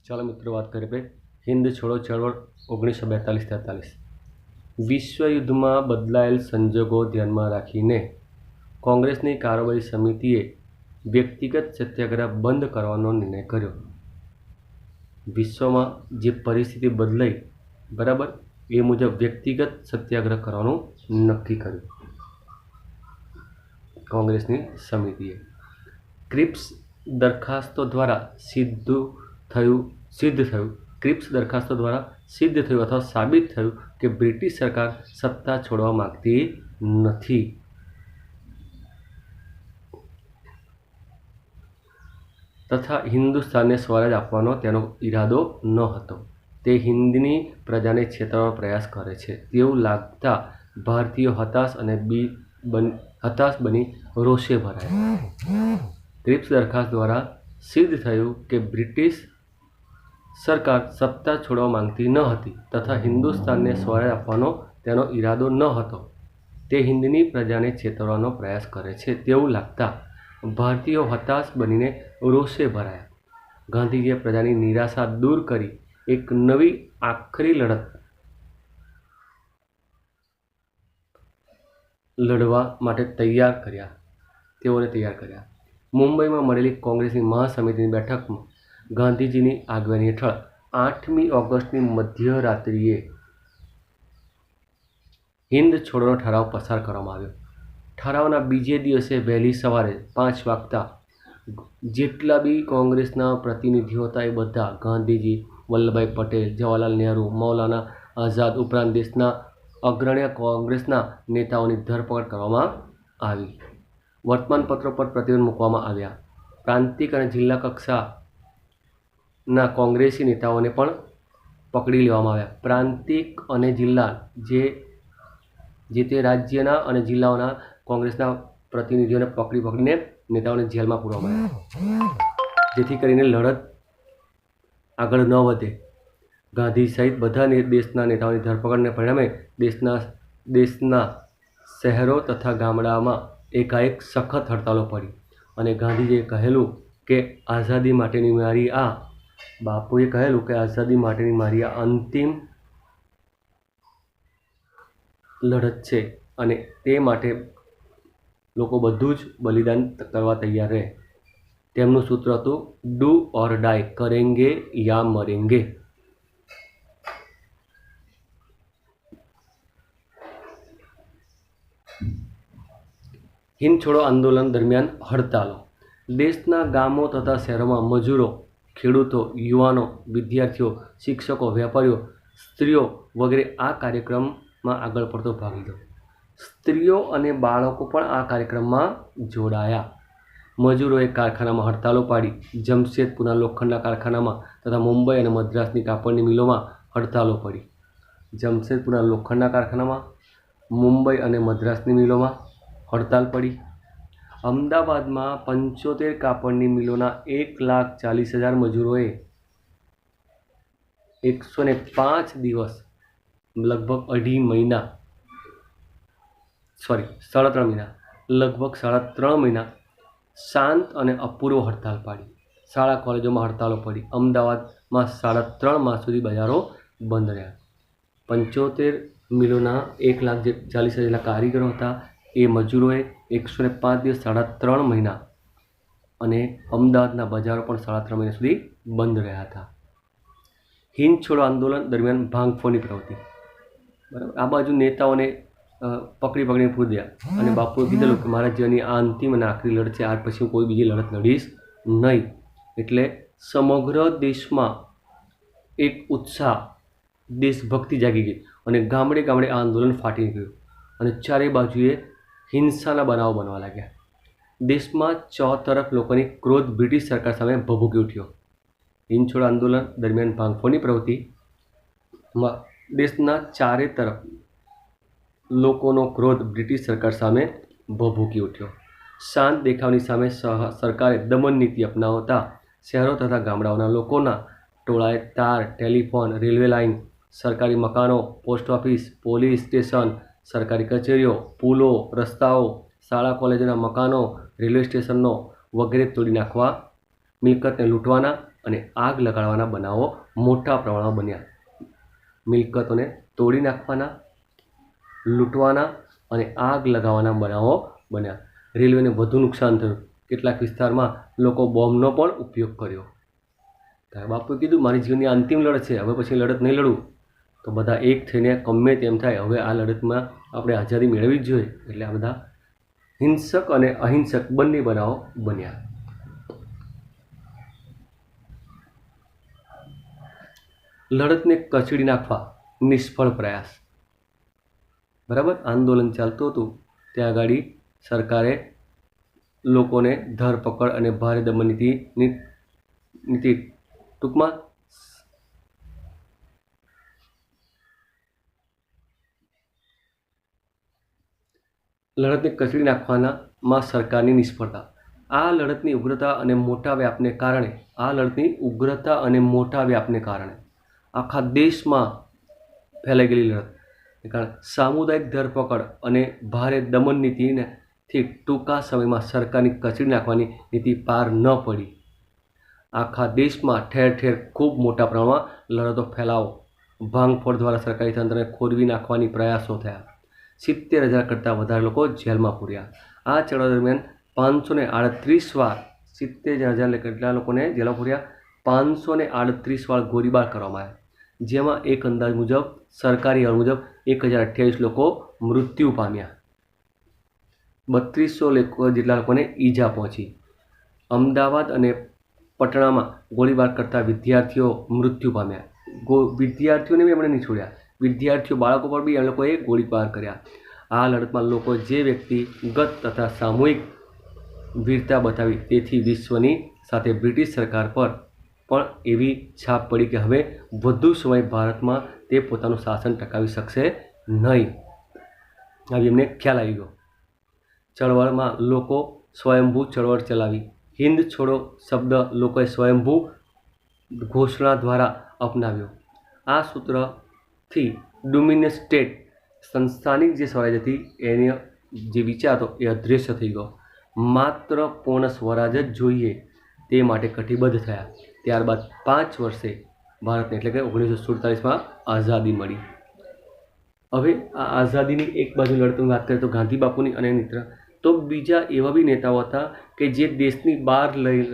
ચાલો મિત્રો વાત કરીએ આપણે હિન્દ છોડો ચળવળ 1942-43 વિશ્વયુદ્ધમાં બદલાયેલ સંજોગો ધ્યાનમાં રાખીને કોંગ્રેસની કારોબારી સમિતિએ વ્યક્તિગત સત્યાગ્રહ બંધ કરવાનો નિર્ણય કર્યો. વિશ્વમાં જે પરિસ્થિતિ બદલાઈ બરાબર એ મુજબ વ્યક્તિગત સત્યાગ્રહ કરવાનું નક્કી કર્યું કોંગ્રેસની સમિતિએ. ક્રિપ્સ દરખાસ્તો દ્વારા સિદ્ધ થયું અથવા સાબિત થયું કે બ્રિટિશ સરકાર સત્તા છોડવા માંગતી નથી તથા હિન્દુસ્તાનને સ્વરાજ આપવાનો તેનો ઈરાદો ન હતો. તે હિન્દની પ્રજાને છેતરવાનો પ્રયાસ કરે છે તેવું લાગતા ભારતીયો હતાશ બની રોષે ભરાયા. ક્રિપ્સ દરખાસ્ત દ્વારા સિદ્ધ થયું કે બ્રિટિશ સરકાર સત્તા છોડવા માંગતી ન હતી તથા હિન્દુસ્તાનને સ્વરાજ આપવાનો તેનો ઈરાદો ન હતો. તે હિન્દની પ્રજાને છેતરવાનો પ્રયાસ કરે છે તેવું લાગતા ભારતીયો હતાશ બનીને રોષે ભરાયા. ગાંધીજીએ પ્રજાની નિરાશા દૂર કરી એક નવી આખરી લડત લડવા માટે તૈયાર કર્યા. મુંબઈમાં મળેલી કોંગ્રેસની મહાસમિતિની બેઠકમાં ગાંધીજીની આગેવાની હેઠળ 8મી ઓગસ્ટની મધ્યરાત્રિએ હિન્દ છોડોનો ઠરાવ પસાર કરવામાં આવ્યો. ઠરાવના બીજે દિવસે વહેલી સવારે 5 વાગતા જેટલા બી કોંગ્રેસના પ્રતિનિધિઓ હતા એ બધા ગાંધીજી, વલ્લભભાઈ પટેલ, જવાહરલાલ નહેરુ, મૌલાના આઝાદ ઉપરાંત દેશના અગ્રણી કોંગ્રેસના નેતાઓની ધરપકડ કરવામાં આવી. વર્તમાનપત્રો પર પ્રતિબંધ મૂકવામાં આવ્યા. પ્રાંતિક અને જિલ્લા કક્ષાના કોંગ્રેસી નેતાઓને પણ પકડી લેવામાં આવ્યા. પ્રાંતિક અને જિલ્લા જે તે રાજ્યના અને જિલ્લાઓના કોંગ્રેસના પ્રતિનિધિઓને પકડીને નેતાઓને જેલમાં પૂરવામાં આવ્યા જેથી કરીને લડત આગળ ન વધે. ગાંધી સહિત બધા દેશના નેતાઓની ધરપકડને પરિણામે દેશના શહેરો તથા ગામડામાં એકાએક સખત હડતાલો પડી અને ગાંધીજીએ કહેલું કે આઝાદી માટેની મારી આ અંતિમ લડત છે અને તે માટે લોકો બધું જ બલિદાન કરવા તૈયાર રહે. તેમનું સૂત્ર હતું ડુ ઓર ડાય, કરેંગે યા મરેંગે. હિન્દ છોડો આંદોલન દરમિયાન હડતાલો. દેશના ગામો તથા શહેરોમાં મજૂરો, ખેડૂતો, યુવાનો, વિદ્યાર્થીઓ, શિક્ષકો, વેપારીઓ, સ્ત્રીઓ વગેરે આ કાર્યક્રમમાં આગળ પડતો ભાગ લીધો. સ્ત્રીઓ અને બાળકો પણ આ કાર્યક્રમમાં જોડાયા. મજૂરોએ કારખાનામાં હડતાલો પાડી. જમશેદપુરના લોખંડના કારખાનામાં તથા મુંબઈ અને મદ્રાસની કાપડની મિલોમાં હડતાલો પડી. જમશેદપુરના લોખંડના કારખાનામાં, મુંબઈ અને મદ્રાસની મિલોમાં હડતાલ પડી. અમદાવાદમાં 75 કાપડની મિલોના 1,40,000 મજૂરોએ 105 દિવસ લગભગ 3.5 મહિના શાંત અને અપૂર્વ હડતાલ પાડી. શાળા કોલેજોમાં હડતાલો પડી. અમદાવાદમાં 3.5 માસ સુધી બજારો બંધ રહ્યા. 75 મિલોના 1,40,000 જેટલા કારીગરો હતા એ મજૂરોએ 105 દિવસ 3.5 મહિના અને અમદાવાદના બજારો પણ 3.5 મહિના સુધી બંધ રહ્યા હતા. હિન્દ છોડો આંદોલન દરમિયાન ભાંગફોડની પ્રવૃત્તિ. બરાબર, આ બાજુ નેતાઓને પકડીને પૂરી દીધા અને બાપુએ કીધેલું કે મારા જીવનની આ અંતિમ અને આખરી લડત છે, આ પછી હું કોઈ બીજી લડત લડીશ નહીં. એટલે સમગ્ર દેશમાં એક ઉત્સાહ, દેશભક્તિ જાગી ગઈ અને ગામડે ગામડે આ આંદોલન ફાટી નીકળ્યું અને ચારે બાજુએ હિંસાના બનાવો બનવા લાગ્યા. દેશમાં ચોતરફ લોકોની ક્રોધ બ્રિટિશ સરકાર સામે ભભૂકી ઉઠ્યો. હિન્દ છોડો આંદોલન દરમિયાન ભાંગફોડની પ્રવૃત્તિમાં દેશના ચારે તરફ લોકોનો ક્રોધ બ્રિટિશ સરકાર સામે ભભૂકી ઉઠ્યો. શાંત દેખાવની સામે સરકારે દમન નીતિ અપનાવતા શહેરો તથા ગામડાઓના લોકોના ટોળાએ તાર, ટેલિફોન, રેલવે લાઇન, સરકારી મકાનો, પોસ્ટ ઓફિસ, પોલીસ સ્ટેશન, સરકારી કચેરીઓ, પુલો, રસ્તાઓ, શાળા કોલેજોના મકાનો, રેલવે સ્ટેશનો વગેરે તોડી નાખવા, મિલકતને લૂંટવાના અને આગ લગાડવાના બનાવો મોટા પ્રમાણમાં બન્યા. મિલકતોને તોડી નાખવાના, લૂંટવાના અને આગ લગાવવાના બનાવો બન્યા. રેલવેને વધુ નુકસાન થયું. કેટલાક વિસ્તારમાં લોકો બોમ્બનો પણ ઉપયોગ કર્યો. તારા બાપુએ કીધું મારી જીવનની અંતિમ લડત છે, હવે પછી લડત નહીં લડું. તો બધા એક થઈને ગમે તેમ થાય હવે આ લડતમાં આપણે આઝાદી મેળવવી જ જોઈએ. એટલે આ બધા હિંસક અને અહિંસક બંને બનાવો બન્યા. લડતને કચડી નાખવા નિષ્ફળ પ્રયાસ. બરાબર, આંદોલન ચાલતું હતું ત્યાં આગળ સરકારે લોકોને ધરપકડ અને ભારે દમન નીતિ ટૂંકમાં લડતને કચડી નાખવામાં સરકારની નિષ્ફળતા. આ લડતની ઉગ્રતા અને મોટા વ્યાપને કારણે આખા દેશમાં ફેલાઈ ગયેલી લડત. કારણ સામુદાયિક ધરપકડ અને ભારે દમન નીતિથી ટૂંકા સમયમાં સરકારની કચડી નાખવાની નીતિ પાર ન પડી. આખા દેશમાં ઠેર ઠેર ખૂબ મોટા પ્રમાણમાં લડતો ફેલાવો, ભાંગફોડ દ્વારા સરકારી તંત્રને ખોરવી નાખવાની પ્રયાસો થયા. 70,000 કરતાં વધારે લોકો જેલમાં પૂર્યા. આ ચળવળ દરમિયાન 538 વાર 70,000 કેટલા લોકોને જેલમાં પૂર્યા? 538 વાર ગોળીબાર કરવામાં આવ્યા, જેમાં એક અંદાજ મુજબ સરકારી અહેવાલ મુજબ 1028 લોકો મૃત્યુ પામ્યા. 3200 જેટલા લોકોને ઈજા પહોંચી. અમદાવાદ અને પટણામાં ગોળીબાર કરતા વિદ્યાર્થીઓ મૃત્યુ પામ્યા. વિદ્યાર્થીઓને બી એમણે નહીં છોડ્યા, વિદ્યાર્થીઓ બાળકો પર બી એ લોકોએ ગોળીબાર કર્યા. આ લડતમાં લોકો જે વ્યક્તિગત તથા સામૂહિક વીરતા બતાવી તેથી વિશ્વની સાથે બ્રિટિશ સરકાર પર પણ એવી છાપ પડી કે હવે વધુ સમય ભારતમાં તે પોતાનું શાસન ટકાવી શકશે નહીં. આવી એમને ખ્યાલ આવી ગયો. ચળવળમાં લોકો સ્વયંભૂ ચળવળ ચલાવી. હિન્દ છોડો શબ્દ લોકોએ સ્વયંભૂ ઘોષણા દ્વારા અપનાવ્યો. આ સૂત્રથી ડોમિનિયન સ્ટેટ સંસ્થાનિક જે સ્વરાજ હતી એને જે વિચાર હતો એ અદૃશ્ય થઈ ગયો. માત્ર પૂર્ણ સ્વરાજ જ જોઈએ તે માટે કટિબદ્ધ થયા. ત્યારબાદ 5 વર્ષે ભારતને એટલે કે 1947માં આઝાદી મળી. હવે આ આઝાદીની એક બાજુ લડતની વાત કરીએ તો ગાંધી બાપુની અને મિત્ર, તો બીજા એવા બી નેતાઓ હતા કે જે દેશની બહાર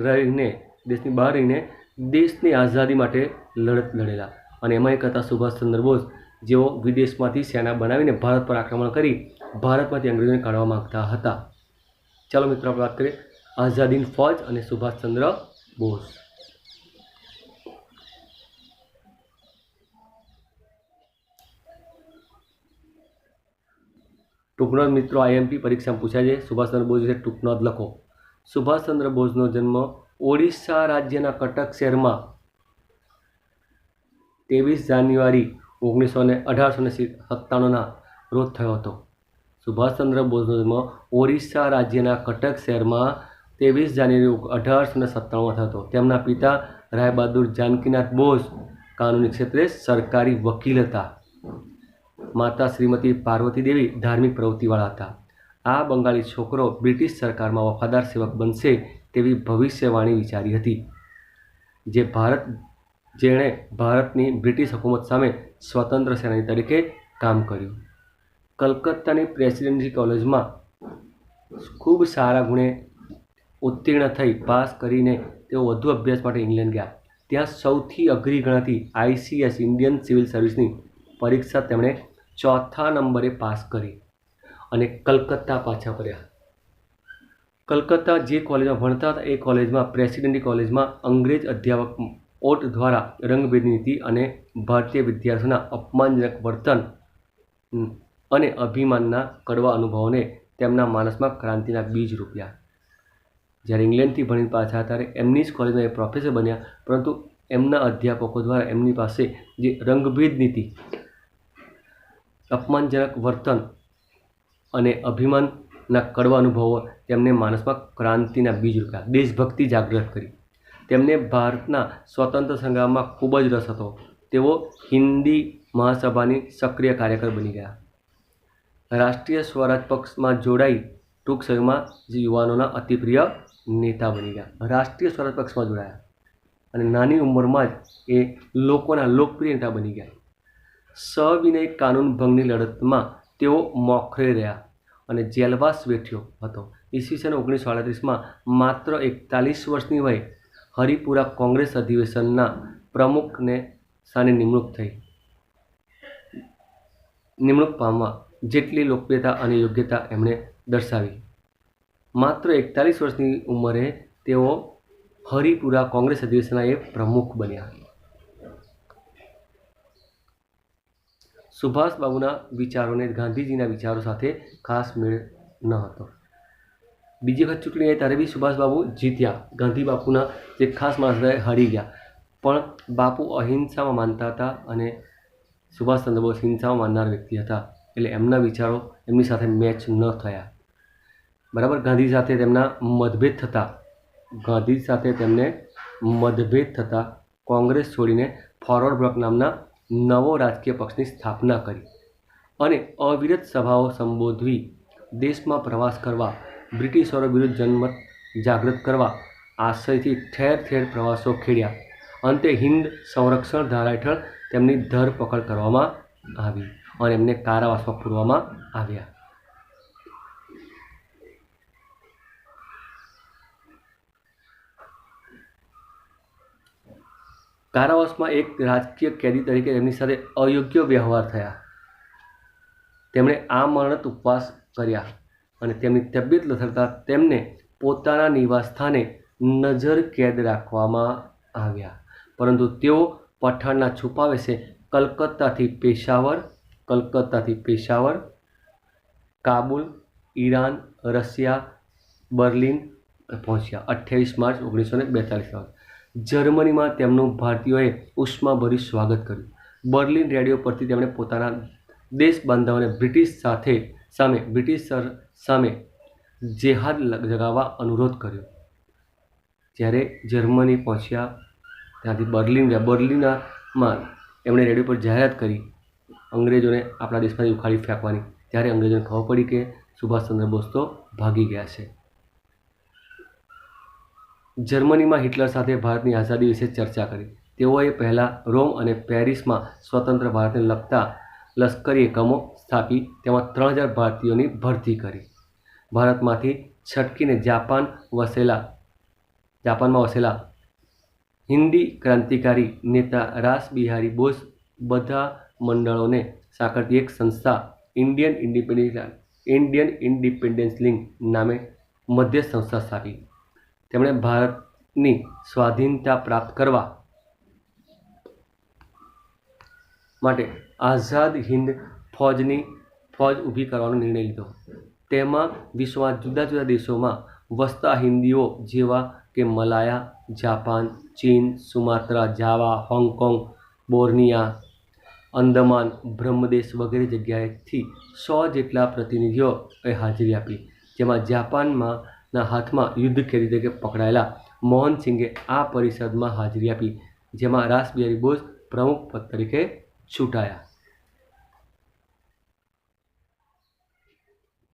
રહીને દેશની આઝાદી માટે લડત લડેલા. અને એમાં એક હતા સુભાષચંદ્ર બોઝ, જેઓ વિદેશમાંથી સેના બનાવીને ભારત પર આક્રમણ કરી ભારતમાંથી અંગ્રેજોને કાઢવા માંગતા હતા. ચાલો મિત્રો આપણે વાત કરીએ આઝાદીની ફૌજ અને સુભાષચંદ્ર બોઝ. ટૂંકનોંધ મિત્રો IMP પરીક્ષામાં પૂછાય છે. સુભાષચંદ્ર બોઝ વિશે ટૂંકનોંધ લખો. સુભાષચંદ્ર બોઝનો જન્મ ઓડિશા રાજ્યના કટક શહેરમાં 23 જાન્યુઆરી 1897ના રોજ થયો હતો. સુભાષચંદ્ર બોઝનો જન્મ ઓડિશા રાજ્યના કટક શહેરમાં 23 જાન્યુઆરી 1897માં થયો હતો. તેમના પિતા રાયબહાદુર જાનકીનાથ બોઝ કાનૂની ક્ષેત્રે સરકારી વકીલ હતા. માતા શ્રીમતી પાર્વતી દેવી ધાર્મિક પ્રવૃત્તિવાળા હતા. આ બંગાળી છોકરો બ્રિટિશ સરકારમાં વફાદાર સેવક બનશે તેવી ભવિષ્યવાણી વિચારી હતી, જેણે ભારતની બ્રિટિશ હુકુમત સામે સ્વતંત્ર સેનાની તરીકે કામ કર્યું. કલકત્તાની પ્રેસિડેન્સી કોલેજમાં ખૂબ સારા ગુણે ઉત્તીર્ણ થઈ પાસ કરીને તેઓ વધુ અભ્યાસ માટે ઇંગ્લેન્ડ ગયા. ત્યાં સૌથી અઘરી ગણાતી ICS ઇન્ડિયન સિવિલ સર્વિસની પરીક્ષા તેમણે 4થા નંબરે પાસ કરી અને કલકત્તા પાછા ફર્યા. કલકત્તા જે કોલેજમાં ભણતા હતા એ કોલેજમાં પ્રેસિડેન્સી કોલેજમાં અંગ્રેજ અધ્યાપક ઓટ દ્વારા રંગભેદ નીતિ અને ભારતીય વિદ્યાર્થીઓના અપમાનજનક વર્તન અને અભિમાનના કડવા અનુભવોને તેમના માનસમાં ક્રાંતિના બીજ રોપ્યા. જ્યારે ઇંગ્લેન્ડથી ભણીને પાછા ત્યારે એમની જ કોલેજમાં એ પ્રોફેસર બન્યા, પરંતુ એમના અધ્યાપકો દ્વારા એમની પાસે જે રંગભેદ નીતિ, અપમાનજનક વર્તન અને અભિમાનના કડવા અનુભવો તેમને માનસમાં ક્રાંતિના બીજ રોપ્યા, દેશભક્તિ જાગૃત કરી. તેમને ભારતના સ્વતંત્ર સંગ્રામમાં ખૂબ જ રસ હતો. તેઓ હિન્દી મહાસભાની સક્રિય કાર્યકર બની ગયા. રાષ્ટ્રીય સ્વરાજ પક્ષમાં જોડાઈ ટૂંક સમયમાં યુવાનોના અતિપ્રિય નેતા બની ગયા. રાષ્ટ્રીય સ્વરાજ પક્ષમાં જોડાયા. અને નાની ઉંમરમાં જ એ લોકોના લોકપ્રિય નેતા બની ગયા. સવિનય કાનૂન ભંગની લડતમાં તેઓ મોખરે રહ્યા અને જેલવાસ વેઠ્યો હતો. ઈસવીસન 1938માં માત્ર 41 વર્ષની વયે હરિપુરા કોંગ્રેસ અધિવેશનના પ્રમુખને સ્થાને નિમણૂક પામવા જેટલી લોકપ્રિયતા અને યોગ્યતા એમણે દર્શાવી. માત્ર 41 વર્ષની ઉંમરે તેઓ હરિપુરા કોંગ્રેસ અધિવેશનના એ પ્રમુખ બન્યા. સુભાષબાબુના વિચારોને ગાંધીજીના વિચારો સાથે ખાસ મેળ ન હતો. બીજી વખત ચૂંટણી આવી ત્યારે બી સુભાષબાબુ જીત્યા. ગાંધી બાપુના જે ખાસ માણસ હતા એ હારી ગયા. પણ બાપુ અહિંસામાં માનતા હતા અને સુભાષચંદ્ર બોઝ હિંસામાં માનનાર વ્યક્તિ હતા. એટલે એમના વિચારો એમની સાથે મેચ ન થયા. બરાબર. ગાંધી સાથે તેમને મતભેદ થતા કોંગ્રેસ છોડીને ફોરવર્ડ બ્લોક નામના નવો રાજકીય પક્ષની સ્થાપના કરી અને અવિરત સભાઓ સંબોધવી, દેશમાં પ્રવાસ કરવા, બ્રિટિશરો વિરુદ્ધ જનમત જાગૃત કરવા આશયથી ઠેર ઠેર પ્રવાસો ખેડ્યા. અંતે હિન્દ સંરક્ષણ ધારા હેઠળ તેમની ધરપકડ કરવામાં આવી અને એમને કારાવાસમાં પૂરવામાં આવ્યા. કારાવાસમાં એક રાજકીય કેદી તરીકે તેમની સાથે અયોગ્ય વ્યવહાર થયા. તેમણે આમરણત ઉપવાસ કર્યા અને તેમની તબિયત લથડતા તેમને પોતાના નિવાસસ્થાને નજર કેદ રાખવામાં આવ્યા. પરંતુ તેઓ પઠાણના છુપાવેશે કલકત્તાથી Peshawar, Kabul, Iran, Russia, Berlin પહોંચ્યા 28 માર્ચ 1942. જર્મનીમાં તેમનું ભારતીયોએ ઉષ્માભર્યું સ્વાગત કર્યું. બર્લિન રેડિયો પરથી તેમણે પોતાના દેશ બાંધવોને બ્રિટિશ સામે જેહાદ લગાવવા અનુરોધ કર્યો. જ્યારે જર્મની પહોંચ્યા ત્યાંથી બર્લિનમાં એમણે રેડિયો પર જાહેરાત કરી અંગ્રેજોને આપણા દેશમાંથી ઉખાડી ફેંકવાની. ત્યારે અંગ્રેજોને ખબર પડી કે સુભાષચંદ્ર બોઝ તો ભાગી ગયા છે. જર્મનીમાં હિટલર સાથે ભારતની આઝાદી વિશે ચર્ચા કરી. તેઓએ પહેલાં રોમ અને પેરિસમાં સ્વતંત્ર ભારતને લગતા લશ્કરી એકમો સ્થાપી તેમાં 3000 ભારતીયોની ભરતી કરી. ભારતમાંથી છટકીને જાપાનમાં વસેલા હિન્દી ક્રાંતિકારી નેતા રાસ બિહારી બોઝ બધા મંડળોને સાંકળતી એક સંસ્થા ઇન્ડિયન ઇન્ડિપેન્ડન્સ લીગ નામે મધ્ય સંસ્થા સ્થાપી. તેમણે ભારતની સ્વાધીનતા પ્રાપ્ત કરવા માટે આઝાદ હિન્દ ફોજ ઊભી કરવાનો નિર્ણય લીધો. તેમાં વિશ્વના જુદા જુદા દેશોમાં વસતા હિન્દીઓ જેવા કે મલાયા, જાપાન, ચીન, સુમાત્રા, જાવા, હોંગકોંગ, બોર્નિયા, અંદમાન, બ્રહ્મદેશ વગેરે જગ્યાએથી 100 જેટલા પ્રતિનિધિઓએ હાજરી આપી. જેમાં જાપાનના હાથમાં યુદ્ધ કેદી તરીકે પકડાયેલા મોહનસિંગે આ પરિષદમાં હાજરી આપી, જેમાં રાસ બિહારી બોઝ પ્રમુખ પદ તરીકે ચૂંટાયા.